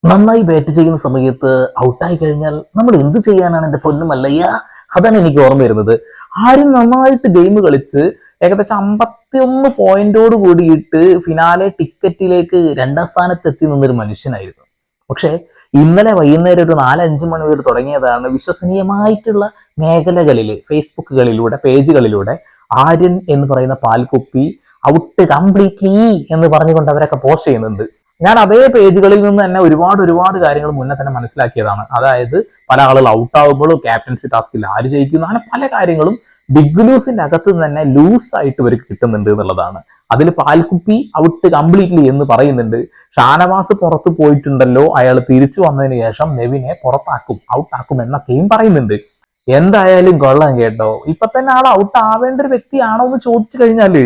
നന്നായി ബാറ്റ് ചെയ്യുന്ന സമയത്ത് ഔട്ടായി കഴിഞ്ഞാൽ നമ്മൾ എന്ത് ചെയ്യാനാണ് എൻ്റെ പൊന്നുമല്ലയ്യ. അതാണ് എനിക്ക് ഓർമ്മ വരുന്നത്. ആരും നന്നായിട്ട് ഗെയിം കളിച്ച് ഏകദേശം 51 പോയിന്റോട് കൂടിയിട്ട് ഫിനാലെ ടിക്കറ്റിലേക്ക് 2ാം സ്ഥാനത്ത് എത്തി നിന്നൊരു മനുഷ്യനായിരുന്നു. പക്ഷെ ഇന്നലെ വൈകുന്നേരം ഒരു 4-5 മണി വരെ തുടങ്ങിയതാണ് വിശ്വസനീയമായിട്ടുള്ള മേഖലകളിൽ ഫേസ്ബുക്കുകളിലൂടെ പേജുകളിലൂടെ ആര്യൻ എന്ന് പറയുന്ന പാൽക്കുപ്പി ഔട്ട് കംപ്ലീറ്റ്ലി എന്ന് പറഞ്ഞുകൊണ്ട് അവരൊക്കെ പോസ്റ്റ് ചെയ്യുന്നുണ്ട്. ഞാൻ അതേ പേജുകളിൽ നിന്ന് തന്നെ ഒരുപാട് കാര്യങ്ങൾ മുന്നേ തന്നെ മനസ്സിലാക്കിയതാണ്. അതായത് പല ആളുകൾ ഔട്ട് ആകുമ്പോഴും ക്യാപ്റ്റൻസി ടാസ്കിൽ ആര് ജയിക്കുന്നു, അങ്ങനെ പല കാര്യങ്ങളും ബിഗ് ലൂസിന്റെ അകത്ത് തന്നെ ലൂസ് ആയിട്ട് ഇവർക്ക് കിട്ടുന്നുണ്ട് എന്നുള്ളതാണ്. അതിൽ പാൽക്കുപ്പി ഔട്ട് കംപ്ലീറ്റ്ലി എന്ന് പറയുന്നുണ്ട്. ഷാനവാസ് പുറത്ത് പോയിട്ടുണ്ടല്ലോ, അയാൾ തിരിച്ചു വന്നതിന് ശേഷം നെവിനെ പുറത്താക്കും, ഔട്ടാക്കും എന്നൊക്കെയും പറയുന്നുണ്ട്. എന്തായാലും കൊള്ളാം കേട്ടോ. ഇപ്പൊ തന്നെ ആൾ ഔട്ട് ആവേണ്ട ഒരു വ്യക്തിയാണോ എന്ന് ചോദിച്ചു കഴിഞ്ഞാല്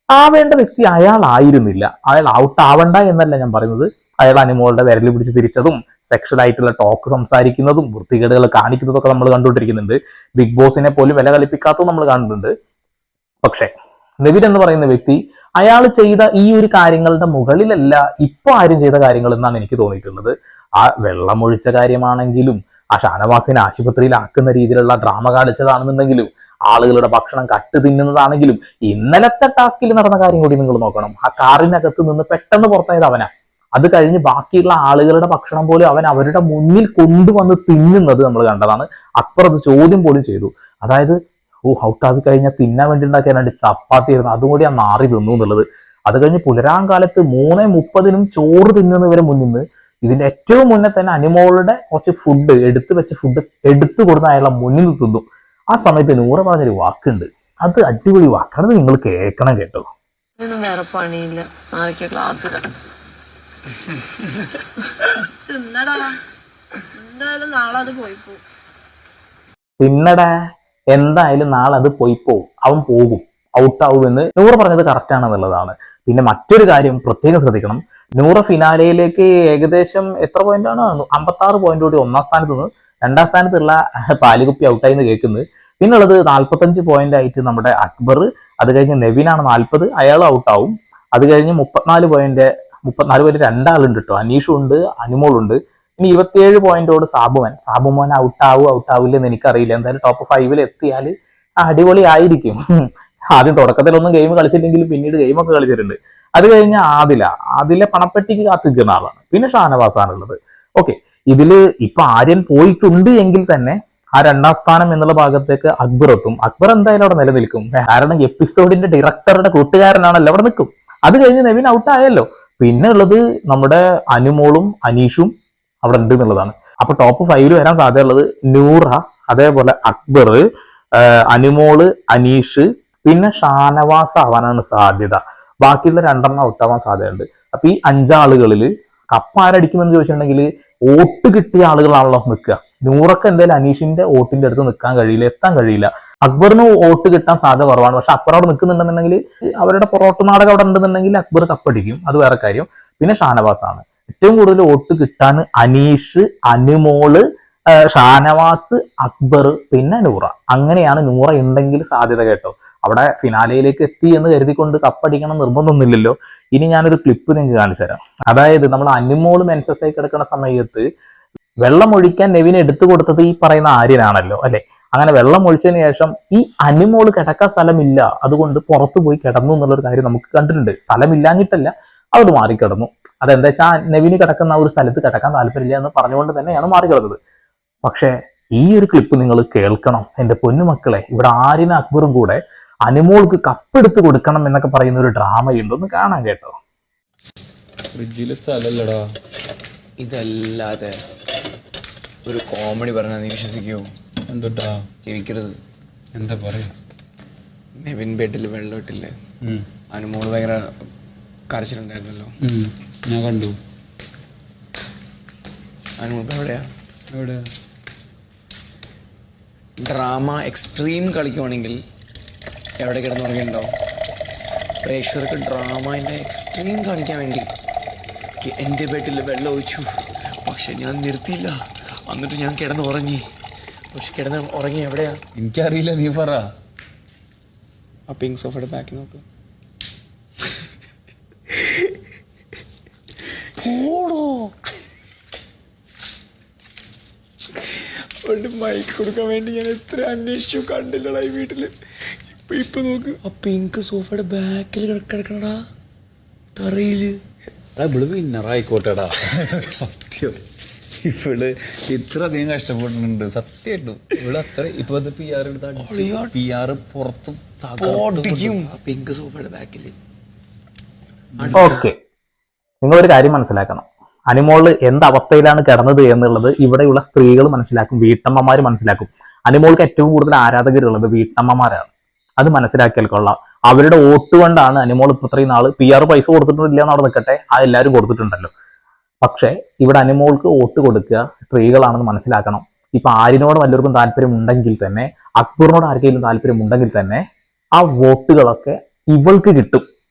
ആവേണ്ട വ്യക്തി അയാളായിരുന്നില്ല. അയാൾ ഔട്ട് ആവണ്ട എന്നല്ല ഞാൻ പറയുന്നത്. അയാൾ അനിമോളുടെ വിരൽ പിടിച്ച് തിരിച്ചതും സെക്ഷൽ ആയിട്ടുള്ള ടോക്ക് സംസാരിക്കുന്നതും വൃത്തികേടുകൾ കാണിക്കുന്നതും ഒക്കെ നമ്മൾ കണ്ടുകൊണ്ടിരിക്കുന്നുണ്ട്. ബിഗ് ബോസിനെ പോലും വില കളിപ്പിക്കാത്തതും നമ്മൾ കാണുന്നുണ്ട്. പക്ഷെ നെവിൻ എന്ന് പറയുന്ന വ്യക്തി അയാൾ ചെയ്ത ഈ ഒരു കാര്യങ്ങളുടെ മുകളിലല്ല ഇപ്പൊ ആരും ചെയ്ത കാര്യങ്ങൾ എന്നാണ് എനിക്ക് തോന്നിയിട്ടുള്ളത്. ആ വെള്ളമൊഴിച്ച കാര്യമാണെങ്കിലും ആ ഷാനവാസിനെ ആശുപത്രിയിലാക്കുന്ന രീതിയിലുള്ള ഡ്രാമ കാണിച്ചതാണെന്നുണ്ടെങ്കിലും ആളുകളുടെ ഭക്ഷണം കട്ട് തിന്നുന്നതാണെങ്കിലും ഇന്നലത്തെ ടാസ്കിൽ നടന്ന കാര്യം കൂടി നിങ്ങൾ നോക്കണം. ആ കാറിനകത്ത് നിന്ന് പെട്ടെന്ന് പുറത്തായത് അവനാ. അത് കഴിഞ്ഞ് ബാക്കിയുള്ള ആളുകളുടെ ഭക്ഷണം പോലും അവൻ അവരുടെ മുന്നിൽ കൊണ്ടുവന്ന് തിന്നുന്നത് നമ്മൾ കണ്ടതാണ്. അക്ബർ അത് ചോദ്യം പോലും ചെയ്തു. അതായത് ഔട്ടാക്കി കഴിഞ്ഞാൽ തിന്നാൻ വേണ്ടി ഉണ്ടാക്കിയാണ്ട് ചപ്പാത്തി ആയിരുന്നു, അതും കൂടി ആ നാറി തിന്നു എന്നുള്ളത്. അത് കഴിഞ്ഞ് പുലരാങ്കാലത്ത് 3:30 ചോറ് തിന്നുന്നവരെ മുന്നിൽ നിന്ന് ഇതിന്റെ ഏറ്റവും മുന്നേ തന്നെ അനിമോളുടെ കുറച്ച് ഫുഡ് എടുത്തു വെച്ച ഫുഡ് എടുത്തു കൊടുത്ത അയാളെ മുന്നിൽ തിന്നു. ആ സമയത്ത് നൂറ പറഞ്ഞൊരു വാക്കുണ്ട്, അത് അടിപൊളി വാക്കാണ്, അത് നിങ്ങൾ കേൾക്കണം കേട്ടോ. വേറെ പണിയില്ല, നാളേക്ക് ക്ലാസ് എന്തായാലും നാളെ അത് പോയി പോകും. പിന്നടാ എന്തായാലും നാളെ അത് പോയി പോകും, അവൻ പോകും, ഔട്ടാവുമെന്ന് നൂറ പറഞ്ഞത് കറക്റ്റ് ആണെന്നുള്ളതാണ്. പിന്നെ മറ്റൊരു കാര്യം പ്രത്യേകം ശ്രദ്ധിക്കണം, നൂറ ഫിനാലയിലേക്ക് ഏകദേശം എത്ര പോയിന്റാണ്, 56 പോയിന്റ് കൂടി 1ാം സ്ഥാനത്ത് നിന്ന് 2ാം സ്ഥാനത്തുള്ള പാലുകുപ്പി ഔട്ടായി എന്ന് കേൾക്കുന്നത്. പിന്നുള്ളത് 45 പോയിന്റ് ആയിട്ട് നമ്മുടെ അക്ബർ, അത് കഴിഞ്ഞ് നെവിനാണ് 40, അയാൾ ഔട്ടാവും. അത് കഴിഞ്ഞ് 34 പോയിന്റ് 2 കേട്ടോ, അനീഷും ഉണ്ട് അനിമോളുണ്ട്. ഇനി 27 പോയിന്റോട് സാബുമോൻ ഔട്ടാവില്ല എന്ന് എനിക്കറിയില്ല. എന്തായാലും ടോപ്പ് 5 എത്തിയാൽ അടിപൊളി ആയിരിക്കും. ആദ്യം തുടക്കത്തിലൊന്നും ഗെയിം കളിച്ചില്ലെങ്കിലും പിന്നീട് ഗെയിമൊക്കെ കളിച്ചിട്ടുണ്ട്. അത് കഴിഞ്ഞ് ആദില പണപ്പെട്ടിക്ക് കാത്തിരിക്കുന്ന ആളാണ്. പിന്നെ ഷാനവാസാണുള്ളത്. ഓക്കെ, ഇതില് ഇപ്പൊ ആര്യൻ പോയിട്ടുണ്ട് എങ്കിൽ തന്നെ ആ 2ാം സ്ഥാനം എന്നുള്ള ഭാഗത്തേക്ക് അക്ബർ എത്തും. അക്ബർ എന്തായാലും അവിടെ നിലനിൽക്കും, കാരണം എപ്പിസോഡിന്റെ ഡയറക്ടറുടെ കൂട്ടുകാരനാണല്ലോ, അവിടെ നിൽക്കും. അത് കഴിഞ്ഞ് നെവിൻ ഔട്ടായല്ലോ. പിന്നെ ഉള്ളത് നമ്മുടെ അനുമോളും അനീഷും അവിടെ ഉണ്ട് എന്നുള്ളതാണ്. അപ്പൊ ടോപ്പ് 5 വരാൻ സാധ്യതയുള്ളത് നൂറ, അതേപോലെ അക്ബർ, അനുമോള്, അനീഷ്, പിന്നെ ഷാനവാസ് ആവാനാണ് സാധ്യത. ബാക്കിയുള്ള 2 ഔട്ടാവാൻ സാധ്യതയുണ്ട്. അപ്പൊ ഈ 5 ആളുകളിൽ കപ്പ് ആരടിക്കുമെന്ന് ചോദിച്ചിട്ടുണ്ടെങ്കിൽ വോട്ട് കിട്ടിയ ആളുകളാണല്ലോ നിൽക്കുക. നൂറൊക്കെ എന്തായാലും അനീഷിന്റെ വോട്ടിന്റെ അടുത്ത് നിൽക്കാൻ കഴിയില്ല, എത്താൻ കഴിയില്ല. അക്ബറിന് വോട്ട് കിട്ടാൻ സാധ്യത കുറവാണ്. പക്ഷെ അക്ബർ അവിടെ നിൽക്കുന്നുണ്ടെന്നുണ്ടെങ്കിൽ അവരുടെ പൊറോട്ട് നാടകം അവിടെ ഉണ്ടെന്നുണ്ടെങ്കിൽ അക്ബർ കപ്പടിക്കും, അത് വേറെ കാര്യം. പിന്നെ ഷാനവാസ് ആണ് ഏറ്റവും കൂടുതൽ വോട്ട് കിട്ടാൻ. അനീഷ്, അനുമോള്, ഷാനവാസ്, അക്ബർ, പിന്നെ നൂറ. അങ്ങനെയാണ് നൂറ ഉണ്ടെങ്കിൽ സാധ്യത കേട്ടോ. അവിടെ ഫിനാലയിലേക്ക് എത്തി എന്ന് കരുതിക്കൊണ്ട് കപ്പടിക്കണം നിർബന്ധമൊന്നുമില്ലല്ലോ. ഇനി ഞാനൊരു ക്ലിപ്പ് നിങ്ങൾക്ക് കാണിച്ചു തരാം. അതായത് നമ്മൾ അനുമോള് മെൻസസ് ആയി കിടക്കുന്ന സമയത്ത് വെള്ളം ഒഴിക്കാൻ നെവിന് എടുത്തു കൊടുത്തത് ഈ പറയുന്ന ആര്യനാണല്ലോ അല്ലെ. അങ്ങനെ വെള്ളം ഒഴിച്ചതിന് ശേഷം ഈ അനുമോള് കിടക്കാൻ സ്ഥലമില്ല, അതുകൊണ്ട് പുറത്തു പോയി കിടന്നു എന്നുള്ളൊരു കാര്യം നമുക്ക് കണ്ടിട്ടുണ്ട്. സ്ഥലമില്ലാഞ്ഞിട്ടല്ല, അവിടെ മാറിക്കിടന്നു. അതെന്താ വെച്ചാൽ നെവിന് കിടക്കുന്ന ഒരു സ്ഥലത്ത് കിടക്കാൻ താല്പര്യമില്ല എന്ന് പറഞ്ഞുകൊണ്ട് തന്നെയാണ് മാറിക്കിടന്നത്. പക്ഷെ ഈ ഒരു ക്ലിപ്പ് നിങ്ങൾ കേൾക്കണം എന്റെ പൊന്നുമക്കളെ. ഇവിടെ ആര്യനും അക്ബറും കൂടെ അനുമോൾക്ക് കപ്പെടുത്ത് കൊടുക്കണം എന്നൊക്കെ പറയുന്ന ഒരു ഡ്രാമയുണ്ട്, ഒന്ന് കാണാൻ കേട്ടോ. ഫ്രിഡ്ജിലെ സ്ഥലല്ലടാ, ഇതല്ലാതെ ഒരു കോമഡി പറഞ്ഞാൽ നീ വിശ്വസിക്കുമോ? എന്തൊട്ടാ ചിരിക്കരുത്. എന്താ പറയാ? നെവിൻ ബെഡിൽ വെള്ളം ഇട്ടില്ലേ, അനുമോള് ഭയങ്കര കരച്ചിലുണ്ടായിരുന്നല്ലോ, ഞാൻ കണ്ടു. അനുമോൾ എവിടെയാ? എവിടെയാ? ഡ്രാമ എക്സ്ട്രീം കളിക്കുവാണെങ്കിൽ എവിടെ കിടന്നുറങ്ങിയിട്ടുണ്ടാവും. പ്രേക്ഷകർക്ക് ഡ്രാമേൻ്റെ എക്സ്ട്രീം കാണിക്കാൻ വേണ്ടി എൻ്റെ ബെഡിൽ വെള്ളം ഒഴിച്ചു, പക്ഷെ ഞാൻ നിർത്തിയില്ല. എന്നിട്ട് ഞാൻ കിടന്നുറങ്ങി. പക്ഷെ കിടന്ന് ഉറങ്ങി എവിടെയാ എനിക്കറിയില്ല, നീ പറ. ആ പിങ്ക് സോഫയുടെ ബാക്കി നോക്ക്. ഓടോ പണ്ട് മൈക്ക് കൊടുക്കാൻ വേണ്ടി ഞാൻ എത്ര അന്വേഷിച്ചു, കണ്ടില്ലടാ ഈ വീട്ടില്. ഇപ്പൊ നോക്ക്, ആ പിങ്ക് സോഫയുടെ ബാക്കിൽ കിടക്കണടാ, തറയില്. ഇവള് വിന്നറായിക്കോട്ടെടാ. സത്യം ഇവള് ഇത്ര അധികം കഷ്ടപ്പെട്ടിട്ടുണ്ട് സത്യമായിട്ടും. ഇവള് അത്ര ഇപ്പൊ PR എടുത്ത PR പുറത്തും പിങ്ക് സോഫയുടെ ബാക്കില്. ഓക്കെ, നിങ്ങളൊരു കാര്യം മനസ്സിലാക്കണം. അനിമോള് എന്ത് അവസ്ഥയിലാണ് കിടന്നത് എന്നുള്ളത് ഇവിടെയുള്ള സ്ത്രീകൾ മനസ്സിലാക്കും, വീട്ടമ്മമാർ മനസ്സിലാക്കും. അനിമോൾക്ക് ഏറ്റവും കൂടുതൽ ആരാധകരുള്ളത് വീട്ടമ്മമാരാണ്. അത് മനസ്സിലാക്കിയാൽ കൊള്ളാം. അവരുടെ വോട്ട് കൊണ്ടാണ് അനിമോൾ ഇപ്പൊ ഇത്രയും നാള് PR പൈസ കൊടുത്തിട്ടില്ല എന്നവിടെ നിൽക്കട്ടെ, ആ എല്ലാവരും കൊടുത്തിട്ടുണ്ടല്ലോ. പക്ഷെ ഇവിടെ അനിമോൾക്ക് വോട്ട് കൊടുക്കുക സ്ത്രീകളാണെന്ന് മനസ്സിലാക്കണം. ഇപ്പൊ ആരിനോട് വല്ലവർക്കും താല്പര്യം ഉണ്ടെങ്കിൽ തന്നെ, അക്ബറിനോട് ആർക്കെങ്കിലും താല്പര്യം ഉണ്ടെങ്കിൽ തന്നെ ആ വോട്ടുകളൊക്കെ ഇവൾക്ക് കിട്ടും.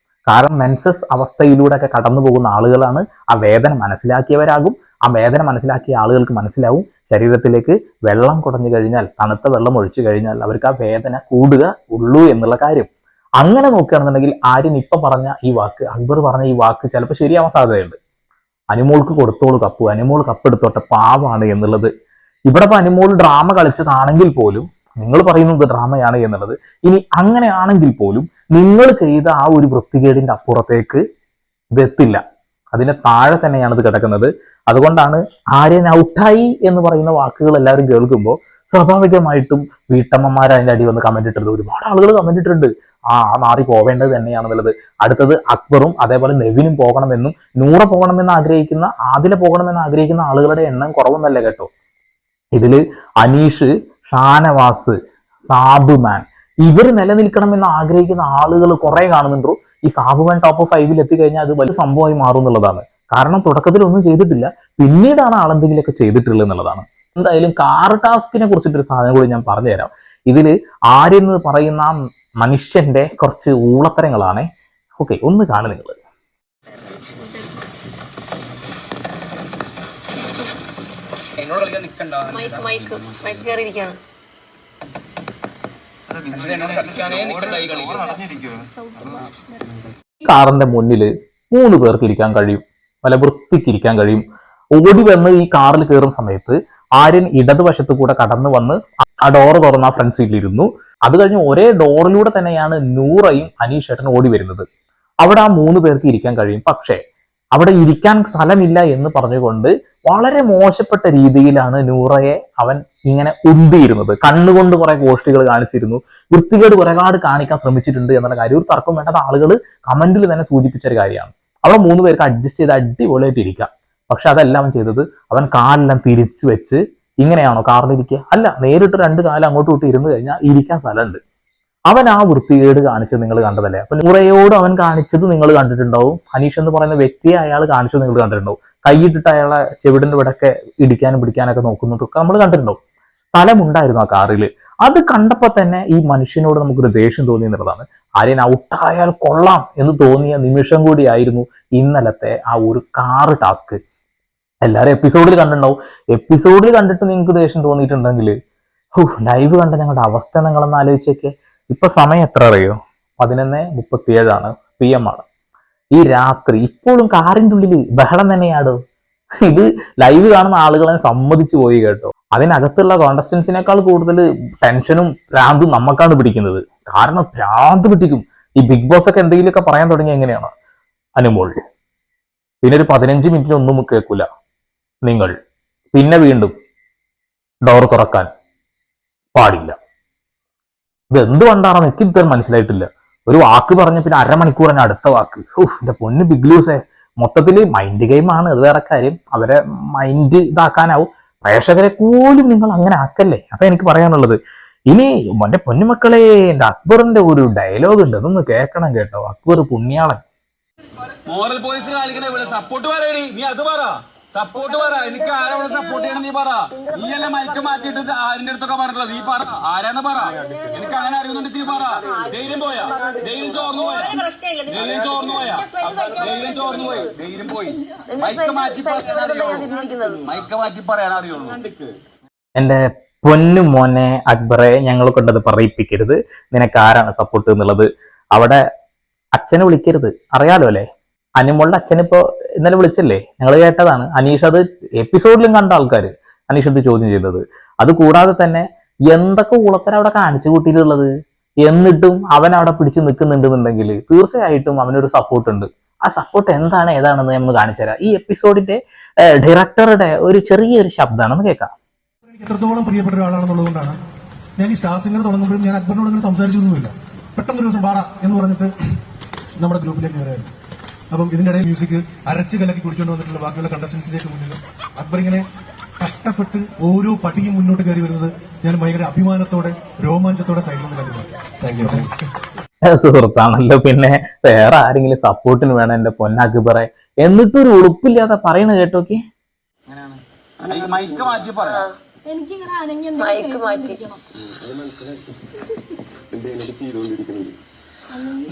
കാരണം മെൻസസ് അവസ്ഥയിലൂടെ ഒക്കെ കടന്നു പോകുന്ന ആളുകളാണ്. ആ വേദന മനസ്സിലാക്കിയവരാകും. ആ വേദന മനസ്സിലാക്കിയ ആളുകൾക്ക് മനസ്സിലാവും ശരീരത്തിലേക്ക് വെള്ളം കുടഞ്ഞു കഴിഞ്ഞാൽ, തണുത്ത വെള്ളം ഒഴിച്ചു കഴിഞ്ഞാൽ അവർക്ക് ആ വേദന കൂടുക ഉള്ളൂ എന്നുള്ള കാര്യം. അങ്ങനെ നോക്കുകയാണെന്നുണ്ടെങ്കിൽ ആര്യൻ ഇപ്പൊ പറഞ്ഞ ഈ വാക്ക്, അക്ബർ പറഞ്ഞ ഈ വാക്ക് ചിലപ്പോൾ ശരിയാവാൻ സാധ്യതയുണ്ട്. അനിമോൾക്ക് കൊടുത്തോളൂ കപ്പ്, അനിമോൾ കപ്പെടുത്തോട്ടെ, പാവാണ് എന്നുള്ളത്. ഇവിടെ ഇപ്പൊ അനിമോൾ ഡ്രാമ കളിച്ചതാണെങ്കിൽ പോലും നിങ്ങൾ പറയുന്നത് ഡ്രാമയാണ് എന്നുള്ളത്. ഇനി അങ്ങനെയാണെങ്കിൽ പോലും നിങ്ങൾ ചെയ്ത ആ ഒരു വൃത്തികേടിന്റെ അപ്പുറത്തേക്ക് ഇത് എത്തില്ല, അതിന്റെ താഴെ തന്നെയാണ് ഇത് കിടക്കുന്നത്. അതുകൊണ്ടാണ് ആര്യൻ ഔട്ടായി എന്ന് പറയുന്ന വാക്കുകൾ എല്ലാവരും കേൾക്കുമ്പോൾ സ്വാഭാവികമായിട്ടും വീട്ടമ്മമാർ അതിന്റെ അടി വന്ന് കമന്റ് ഇട്ടിട്ടുണ്ട്. ഒരുപാട് ആളുകൾ കമന്റ് ഇട്ടിട്ടുണ്ട്, ആ മാറി പോവേണ്ടത് തന്നെയാണെന്നുള്ളത്. അടുത്തത് അക്ബറും അതേപോലെ നെവിനും പോകണമെന്നും നൂറ പോകണമെന്ന് ആഗ്രഹിക്കുന്ന, ആദില പോകണമെന്ന് ആഗ്രഹിക്കുന്ന ആളുകളുടെ എണ്ണം കുറവൊന്നല്ല കേട്ടോ. ഇതില് അനീഷ്, ഷാനവാസ്, സാബുമാൻ ഇവർ നിലനിൽക്കണമെന്ന് ആഗ്രഹിക്കുന്ന ആളുകൾ കുറെ കാണുന്നുണ്ടോ. ഈ സാബുമാൻ ടോപ്പ് 5 എത്തിക്കഴിഞ്ഞാൽ അത് വലിയ സംഭവമായി മാറും എന്നുള്ളതാണ്. കാരണം തുടക്കത്തിൽ ഒന്നും ചെയ്തിട്ടില്ല, പിന്നീടാണ് ആളെന്തെങ്കിലുമൊക്കെ ചെയ്തിട്ടുള്ളത് എന്നുള്ളതാണ്. എന്തായാലും കാർ ടാസ്കിനെ കുറിച്ചിട്ടൊരു സാധനം കൂടി ഞാൻ പറഞ്ഞുതരാം. ഇതില് ആര്യൻ എന്ന് പറയുന്ന മനുഷ്യന്റെ കുറച്ച് ഊളത്തരങ്ങളാണ്. ഓക്കെ, ഒന്ന് കാണു നിങ്ങൾ. കാറിന്റെ മുന്നിൽ 3 പേർക്ക് ഇരിക്കാൻ കഴിയും, വല്ല വൃത്തിക്ക് ഇരിക്കാൻ കഴിയും. ഓടി വന്ന് ഈ കാറിൽ കയറുന്ന സമയത്ത് ആര്യൻ ഇടതുവശത്ത് കൂടെ കടന്നു വന്ന് ആ ഡോറ് തുറന്ന ആ ഫ്രണ്ട് സീറ്റിലിരുന്നു. അത് കഴിഞ്ഞ് ഒരേ ഡോറിലൂടെ തന്നെയാണ് നൂറയും അനീഷേട്ടനും ഓടി വരുന്നത്. അവിടെ ആ 3 പേർക്ക് ഇരിക്കാൻ കഴിയും. പക്ഷേ അവിടെ ഇരിക്കാൻ സ്ഥലമില്ല എന്ന് പറഞ്ഞുകൊണ്ട് വളരെ മോശപ്പെട്ട രീതിയിലാണ് നൂറയെ അവൻ ഇങ്ങനെ ഉന്തിയിരുന്നത്. കണ്ണുകൊണ്ട് കുറെ കോഷ്ടികൾ കാണിച്ചിരുന്നു, വൃത്തികേട് ഒരുപാട് കാണിക്കാൻ ശ്രമിച്ചിട്ടുണ്ട് എന്നുള്ള കാര്യം ഒരു തർക്കം വേണ്ടത് ആളുകൾ കമന്റിൽ തന്നെ സൂചിപ്പിച്ച ഒരു കാര്യമാണ്. അവിടെ 3 പേർക്ക് അഡ്ജസ്റ്റ് ചെയ്ത് അടിപൊളിയായിട്ട് ഇരിക്കാം. പക്ഷെ അതല്ല അവൻ ചെയ്തത്. അവൻ കാലെല്ലാം തിരിച്ചു വെച്ച്, ഇങ്ങനെയാണോ കാറിലിരിക്കുക? അല്ല, നേരിട്ട് 2 കാലം അങ്ങോട്ടും ഇട്ട് ഇരുന്ന് കഴിഞ്ഞാൽ ഇരിക്കാൻ സ്ഥലമുണ്ട്. അവൻ ആ വൃത്തികേട് കാണിച്ചത് നിങ്ങൾ കണ്ടതല്ലേ? അപ്പൊ നൂറയോട് അവൻ കാണിച്ചത് നിങ്ങൾ കണ്ടിട്ടുണ്ടാവും. അനീഷ് എന്ന് പറയുന്ന വ്യക്തിയെ അയാൾ കാണിച്ചത് നിങ്ങൾ കണ്ടിട്ടുണ്ടാവും. കൈയിട്ടിട്ട് അയാളെ ചെവിടിന്റെ ഇവിടൊക്കെ ഇടിക്കാനും പിടിക്കാനൊക്കെ നോക്കുന്നതൊക്കെ നമ്മൾ കണ്ടിട്ടുണ്ടാവും. സ്ഥലമുണ്ടായിരുന്നു ആ കാറിൽ. അത് കണ്ടപ്പോ തന്നെ ഈ മനുഷ്യനോട് നമുക്കൊരു ദേഷ്യം തോന്നി എന്നുള്ളതാണ്. ആര്യൻ ഔട്ടായാൽ കൊള്ളാം എന്ന് തോന്നിയ നിമിഷം കൂടിയായിരുന്നു ഇന്നലത്തെ ആ ഒരു കാറ് ടാസ്ക്. എല്ലാവരും എപ്പിസോഡിൽ കണ്ടിട്ടുണ്ടാവും. എപ്പിസോഡിൽ കണ്ടിട്ട് നിങ്ങൾക്ക് ദേഷ്യം തോന്നിയിട്ടുണ്ടെങ്കിൽ ലൈവ് കണ്ട ഞങ്ങളുടെ അവസ്ഥ നിങ്ങളൊന്ന് ആലോചിച്ചേക്കെ. ഇപ്പൊ സമയം എത്ര അറിയോ? 11:37 PM ആണ്. ഈ രാത്രി ഇപ്പോഴും കാറിന്റെ ഉള്ളിൽ ബഹളം തന്നെയാടോ. ഇത് ലൈവ് കാണുന്ന ആളുകളെ സമ്മതിച്ചു പോയി കേട്ടോ. അതിനകത്തുള്ള കോണ്ടസ്റ്റൻസിനേക്കാൾ കൂടുതൽ ടെൻഷനും ഭ്രാന്തും നമുക്കാണ് പിടിക്കുന്നത്. കാരണം ഭ്രാന്ത് പിടിക്കും. ഈ ബിഗ് ബോസ് ഒക്കെ എന്തെങ്കിലുമൊക്കെ പറയാൻ തുടങ്ങി എങ്ങനെയാണ് അനുമോൾ? പിന്നെ ഒരു 15 മിനിറ്റിന് ഒന്നും കേൾക്കൂല നിങ്ങൾ. പിന്നെ വീണ്ടും ഡോർ തുറക്കാൻ പാടില്ല. ഇത് എന്തുകൊണ്ടാണെന്ന് എനിക്ക് ഇതുവരെ മനസ്സിലായിട്ടില്ല. ഒരു വാക്ക് പറഞ്ഞ പിന്നെ അരമണിക്കൂർ തന്നെ അടുത്ത വാക്ക്. എന്റെ പൊന്ന് ബിഗ് ലൂസേ, മൊത്തത്തിൽ മൈൻഡ് ഗെയിമാണ്, അത് വേറെ കാര്യം. അവരെ മൈൻഡ് ഇതാക്കാനാവും. പ്രേക്ഷകരെ പോലും നിങ്ങൾ അങ്ങനെ ആക്കല്ലേ. അപ്പൊ എനിക്ക് പറയാനുള്ളത്, ഇനി എന്റെ പൊന്നുമക്കളെ, എന്റെ അക്ബറിന്റെ ഒരു ഡയലോഗ് ഉണ്ട്, അതൊന്ന് കേൾക്കണം കേട്ടോ. അക്ബർ പുണ്യാളൻ. മോറൽ പോലീസിന് കാണിക്കണ സപ്പോർട്ട് പറയണി, നീ അത് പറ. സപ്പോർട്ട് പറ. എനിക്ക് ആരോട് സപ്പോർട്ട് ചെയ്യണം നീ പറ. നീ എന്നെ മൈക്ക് മാറ്റിയിട്ട് ആരിന്റെ അടുത്തൊക്കെ പറഞ്ഞിട്ടുള്ളത് നീ പറ. ആരാന്ന് പറ. എനിക്ക് അങ്ങനെ അറിയുന്നുണ്ട് നീ പറ. ധൈര്യം പോയാ? ധൈര്യം ചോർന്നു പോയാ? ധൈര്യം ചോർന്നു പോയാ? ധൈര്യം ചോർന്നു പോയി. ധൈര്യം പോയി. മൈക്ക് മാറ്റി പറയാൻ അറിയുള്ളൂ. മൈക്ക് മാറ്റി പറയാൻ അറിയുള്ളൂ. എന്റെ പൊന്നു മോനെ അക്ബറെ, ഞങ്ങളെ കൊണ്ടത് പറയിപ്പിക്കരുത്. നിനക്ക് ആരാണ് സപ്പോർട്ട് എന്നുള്ളത്. അവിടെ അച്ഛനെ വിളിക്കരുത്, അറിയാലോ അല്ലെ? അനുമോളുടെ അച്ഛനിപ്പോ ഇന്നലെ വിളിച്ചല്ലേ, ഞങ്ങൾ കേട്ടതാണ്. അനീഷ് അത് എപ്പിസോഡിലും കണ്ട ആൾക്കാർ അനീഷ് അത് ചോദ്യം ചെയ്തത്. അത് കൂടാതെ തന്നെ എന്തൊക്കെ ഊളത്തരം അവിടെ കാണിച്ചു കൂട്ടിയിട്ടുള്ളത്. എന്നിട്ടും അവൻ അവിടെ പിടിച്ചു നിൽക്കുന്നുണ്ടെന്നുണ്ടെങ്കിൽ തീർച്ചയായിട്ടും അവനൊരു സപ്പോർട്ട് ഉണ്ട്. ആ സപ്പോർട്ട് എന്താണ് ഏതാണെന്ന് നമ്മൾ കാണിച്ചു തരാം. ഈ എപ്പിസോഡിന്റെ ഡയറക്ടറുടെ ഒരു ചെറിയൊരു ശബ്ദമാണെന്ന് കേൾക്കാം. എനിക്ക് എത്രത്തോളം പ്രിയപ്പെട്ട ഒരാളാണെന്നുള്ളത് കൊണ്ടാണ് ഞാൻ ഈ സ്റ്റാർ സിംഗർ തുടങ്ങുമ്പോഴും ഞാൻ അക്ബറിനോട് അങ്ങനെ സംസാരിച്ചൊന്നുമില്ല. പെട്ടെന്നൊരു ദിവസം പാടാ എന്ന് പറഞ്ഞിട്ട് നമ്മുടെ ഗ്രൂപ്പിലേക്ക് കയറിയായിരുന്നു. അപ്പം ഇതിന്റെ ഇടയിൽ മ്യൂസിക് അരച്ച് കലക്കി കുടിച്ചുകൊണ്ട് വന്നിട്ടുള്ള ബാക്കിയുള്ള കണ്ടസ്റ്റൻസിലേക്ക് മുന്നിൽ അക്ബർ ഇങ്ങനെ കഷ്ടപ്പെട്ട് ഓരോ പടിയും മുന്നോട്ട് കയറി വരുന്നത് ഞാൻ ഭയങ്കര അഭിമാനത്തോടെ രോമാഞ്ചത്തോടെ സൈഡിൽ നിന്ന് കണ്ടു. Thank you. സുഹൃത്താണല്ലോ, പിന്നെ വേറെ ആരെങ്കിലും സപ്പോർട്ടിന് വേണം എന്റെ പൊന്നക്ബറെ. എന്നിട്ടൊരു ഉളുപ്പില്ലാതെ പറയണ കേട്ടോക്കെ. മൈക്ക് മാറ്റി പറയാം. മൈക്ക് മാറ്റി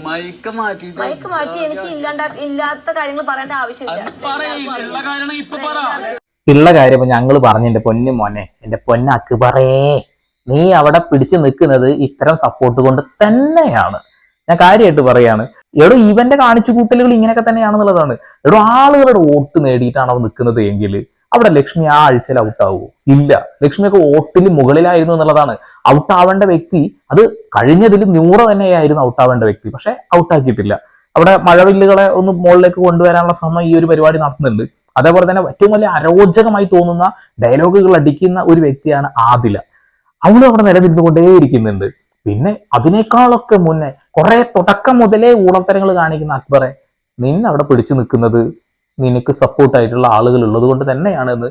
മൈക്ക് മാറ്റിട്ട് മൈക്ക് മാറ്റി എനിക്ക് ഇല്ലാത്ത കാര്യങ്ങൾ പറയേണ്ട ആവശ്യമില്ല. പറയില്ല കാരണം ഇപ്പൊ പറ. ഉള്ള കാര്യം ഇപ്പൊ ഞങ്ങൾ പറഞ്ഞു. എന്റെ പൊന്നു മോനെ, എന്റെ പൊന്നക്ബറേ, നീ അവിടെ പിടിച്ചു നിൽക്കുന്നത് ഇത്തരം സപ്പോർട്ട് കൊണ്ട് തന്നെയാണ്. ഞാൻ കാര്യമായിട്ട് പറയാണ്. എടോ ഇവന്റെ കാണിച്ചു കൂട്ടലുകൾ ഇങ്ങനെയൊക്കെ തന്നെയാണെന്നുള്ളതാണ്. എടോ ആളുകളുടെ വോട്ട് നേടിയിട്ടാണ് അവൻ നിൽക്കുന്നത് എങ്കിൽ അവിടെ ലക്ഷ്മി ആ ആഴ്ചയിൽ ഔട്ടാവുമോ? ഇല്ല. ലക്ഷ്മിയൊക്കെ വോട്ടിൽ മുകളിലായിരുന്നു എന്നുള്ളതാണ്. ഔട്ടാവേണ്ട വ്യക്തി, അത് കഴിഞ്ഞതിൽ 100 തന്നെയായിരുന്നു ഔട്ടാവേണ്ട വ്യക്തി, പക്ഷെ ഔട്ടാക്കിയിട്ടില്ല. അവിടെ മഴവില്ലുകളെ ഒന്ന് മുകളിലേക്ക് കൊണ്ടുവരാനുള്ള ശ്രമം ഈ ഒരു പരിപാടി നടത്തുന്നുണ്ട്. അതേപോലെ തന്നെ ഏറ്റവും വലിയ അരോചകമായി തോന്നുന്ന ഡയലോഗുകൾ അടിക്കുന്ന ഒരു വ്യക്തിയാണ് ആദില. അവളും അവിടെ നിലനിന്നുകൊണ്ടേയിരിക്കുന്നുണ്ട്. പിന്നെ അതിനേക്കാളൊക്കെ മുന്നേ കുറെ തുടക്കം മുതലേ ഊളത്തരങ്ങൾ കാണിക്കുന്ന അക്ബറെ, നിന്നെ അവിടെ പിടിച്ചു നിൽക്കുന്നത് നിനക്ക് സപ്പോർട്ടായിട്ടുള്ള ആളുകൾ ഉള്ളത് കൊണ്ട് തന്നെയാണെന്ന്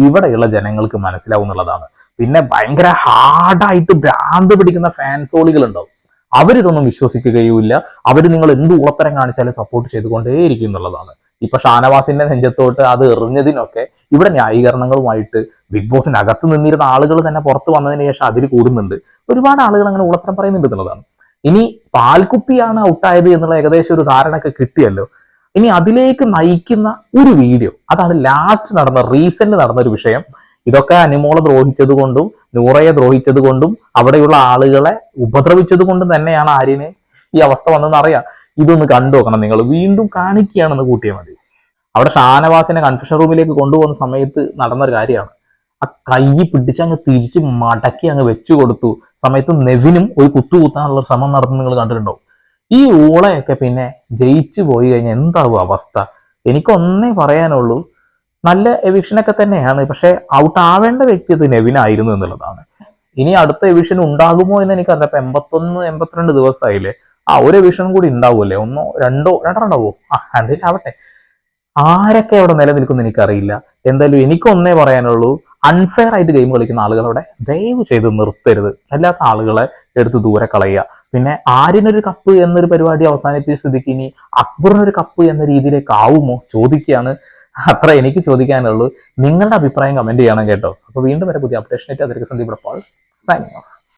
ഇവിടെയുള്ള ജനങ്ങൾക്ക് മനസ്സിലാവുന്നുള്ളതാണ്. പിന്നെ ഭയങ്കര ഹാർഡായിട്ട് ഭ്രാന്ത് പിടിക്കുന്ന ഫാൻസോളികൾ ഉണ്ടാവും. അവരിതൊന്നും വിശ്വസിക്കുകയുമില്ല. അവർ നിങ്ങൾ എന്ത് ഊളത്തരം കാണിച്ചാലും സപ്പോർട്ട് ചെയ്തുകൊണ്ടേയിരിക്കും എന്നുള്ളതാണ്. ഇപ്പൊ ഷാനവാസിന്റെ നെഞ്ചത്തോട്ട് അത് എറിഞ്ഞതിനൊക്കെ ഇവിടെ ന്യായീകരണങ്ങളുമായിട്ട് ബിഗ് ബോസിനകത്ത് നിന്നിരുന്ന ആളുകൾ തന്നെ പുറത്ത് വന്നതിന് ശേഷം അതിൽ കൂടുന്നുണ്ട്. ഒരുപാട് ആളുകൾ അങ്ങനെ ഊളത്തരം പറയുന്നുണ്ട് എന്നുള്ളതാണ്. ഇനി പാൽക്കുപ്പിയാണ് ഔട്ടായത് എന്നുള്ള ഏകദേശം ഒരു ധാരണയൊക്കെ കിട്ടിയല്ലോ. ഇനി അതിലേക്ക് നയിക്കുന്ന ഒരു വീഡിയോ, അതാണ് ലാസ്റ്റ് നടന്ന റീസെന്റ് നടന്ന ഒരു വിഷയം. ഇതൊക്കെ അനുമോളെ ദ്രോഹിച്ചത് കൊണ്ടും നൂറയെ ദ്രോഹിച്ചത് കൊണ്ടും അവിടെയുള്ള ആളുകളെ ഉപദ്രവിച്ചത് കൊണ്ടും തന്നെയാണ് ആര്യന് ഈ അവസ്ഥ വന്നതെന്ന് അറിയാം. ഇതൊന്ന് കണ്ടു നോക്കണം നിങ്ങൾ. വീണ്ടും കാണിക്കുകയാണെന്ന് കൂട്ടിയാൽ മതി. അവിടെ ഷാനവാസിനെ കൺഫ്യൂഷൻ റൂമിലേക്ക് കൊണ്ടുപോകുന്ന സമയത്ത് നടന്നൊരു കാര്യമാണ്. ആ കൈ പിടിച്ച് അങ്ങ് തിരിച്ച് മടക്കി അങ്ങ് വെച്ചു കൊടുത്തു സമയത്ത് നെവിനും ഒരു കുത്തുകുത്താനുള്ള ശ്രമം നടത്തുന്നത് നിങ്ങൾ കണ്ടിട്ടുണ്ടാവും. ഈ ഊളയൊക്കെ പിന്നെ ജയിച്ചു പോയി കഴിഞ്ഞാൽ എന്താവും അവസ്ഥ? എനിക്കൊന്നേ പറയാനുള്ളൂ, നല്ല എവിക്ഷനൊക്കെ തന്നെയാണ്, പക്ഷെ ഔട്ട് ആവേണ്ട വ്യക്തി അത് നെവിനായിരുന്നു എന്നുള്ളതാണ്. ഇനി അടുത്ത എവിഷൻ ഉണ്ടാകുമോ എന്ന് എനിക്കറിയാം. ഇപ്പൊ 81-82 ദിവസമായില്ലേ. ഒരു എവിഷൻ കൂടി ഉണ്ടാവുമല്ലേ, 1-2 ഉണ്ടാവോ? എന്തെങ്കിലും ആവട്ടെ. ആരൊക്കെ അവിടെ നിലനിൽക്കുന്നു എനിക്കറിയില്ല. എന്തായാലും എനിക്കൊന്നേ പറയാനുള്ളൂ, അൺഫെയർ ആയിട്ട് ഗെയിം കളിക്കുന്ന ആളുകളവിടെ ദയവ് ചെയ്ത് നിർത്തരുത്. അല്ലാത്ത ആളുകളെ എടുത്ത് ദൂരെ കളയുക. പിന്നെ ആര്യനൊരു കപ്പ് എന്നൊരു പരിപാടി അവസാനിപ്പിച്ച സ്ഥിതിക്ക് ഇനി അക്ബറിനൊരു കപ്പ് എന്ന രീതിയിലേക്ക് ആവുമോ ചോദിക്കുകയാണ്. അത്ര എനിക്ക് ചോദിക്കാനുള്ളൂ. നിങ്ങളുടെ അഭിപ്രായം കമന്റ് ചെയ്യണം കേട്ടോ. അപ്പൊ വീണ്ടും വരെ പുതിയ അപ്ഡേഷൻ ആയിട്ട് അതിലേക്ക് സന്ദീപ് സൈനിങ് ഓഫ്.